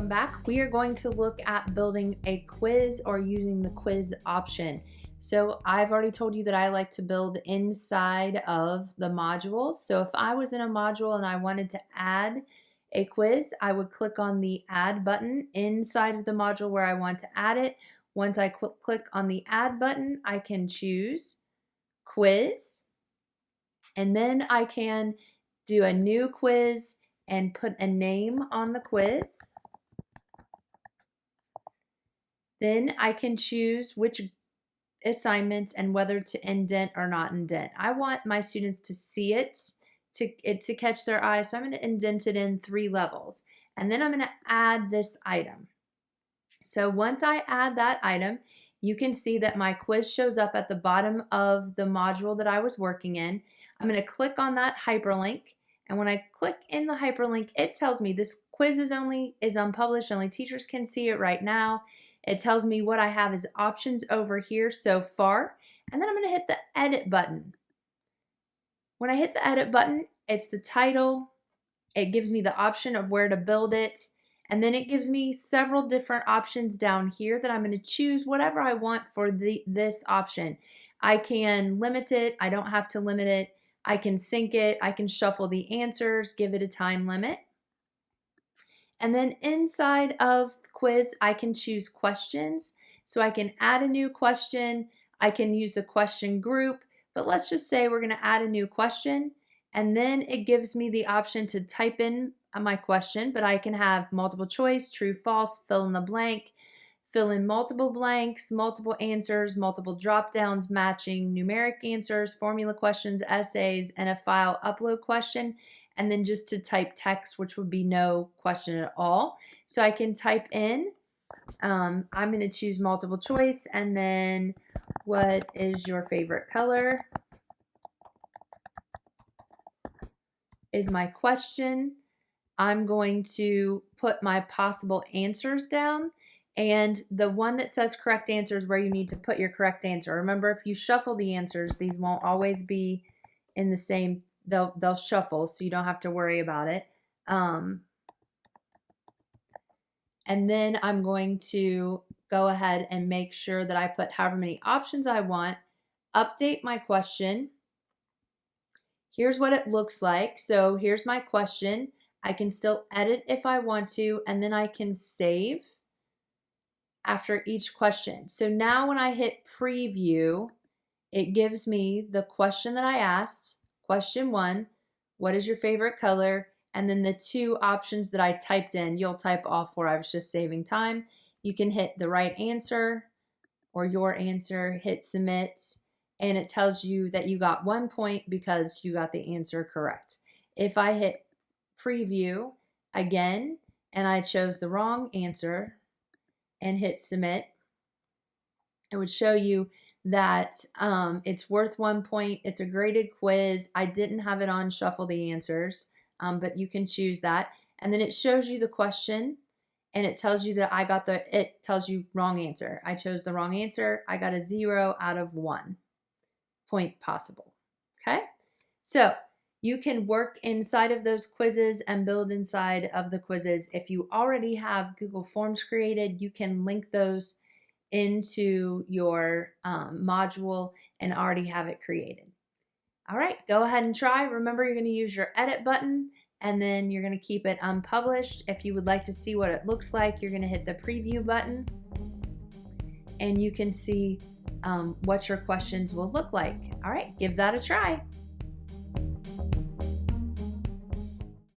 Welcome back. We are going to look at building a quiz or using the quiz option. So I've already told you that I like to build inside of the modules. So if I was in a module and I wanted to add a quiz, I would click on the add button inside of the module where I want to add it. Once I click on the add button, I can choose quiz, and then I can do a new quiz and put a name on the quiz. Then I can choose which assignments and whether to indent or not indent. I want my students to see it, to catch their eye, so I'm going to indent it in 3 levels. And then I'm going to add this item. So once I add that item, you can see that my quiz shows up at the bottom of the module that I was working in. I'm going to click on that hyperlink, and when I click in the hyperlink, it tells me this quiz is unpublished, only teachers can see it right now. It tells me what I have as options over here so far, and then I'm going to hit the edit button. When I hit the edit button, it's the title. It gives me the option of where to build it, and then it gives me several different options down here that I'm going to choose whatever I want for this option. I can limit it. I don't have to limit it. I can sync it. I can shuffle the answers, give it a time limit. And then inside of the quiz, I can choose questions. So I can add a new question. I can use the question group, but let's just say we're going to add a new question. And then it gives me the option to type in my question, but I can have multiple choice, true, false, fill in the blank, fill in multiple blanks, multiple answers, multiple drop downs, matching numeric answers, formula questions, essays, and a file upload question. And then just to type text, which would be no question at all. So I can type in, I'm going to choose multiple choice, and then what is your favorite color is my question. I'm going to put my possible answers down, and the one that says correct answer is where you need to put your correct answer. Remember, if you shuffle the answers, these won't always be in the same. They'll shuffle, so you don't have to worry about it. And then I'm going to go ahead and make sure that I put however many options I want, update my question. Here's what it looks like. So here's my question. I can still edit if I want to, and then I can save after each question. So now when I hit preview, it gives me the question that I asked. Question 1, what is your favorite color? And then the 2 options that I typed in, you'll type all 4. I was just saving time. You can hit the right answer or your answer, hit submit, and it tells you that you got 1 point because you got the answer correct. If I hit preview again and I chose the wrong answer and hit submit, it would show you that it's worth 1 point. It's a graded quiz. I didn't have it on shuffle the answers, but you can choose that. And then it shows you the question, and it tells you that it tells you wrong answer. I chose the wrong answer. I got a 0 out of 1 point possible. Okay, so you can work inside of those quizzes and build inside of the quizzes. If you already have Google Forms created, you can link those into your module and already have it created. All right, go ahead and try. Remember, you're going to use your edit button, and then you're going to keep it unpublished. If you would like to see what it looks like, you're going to hit the preview button, and you can see what your questions will look like. All right, give that a try.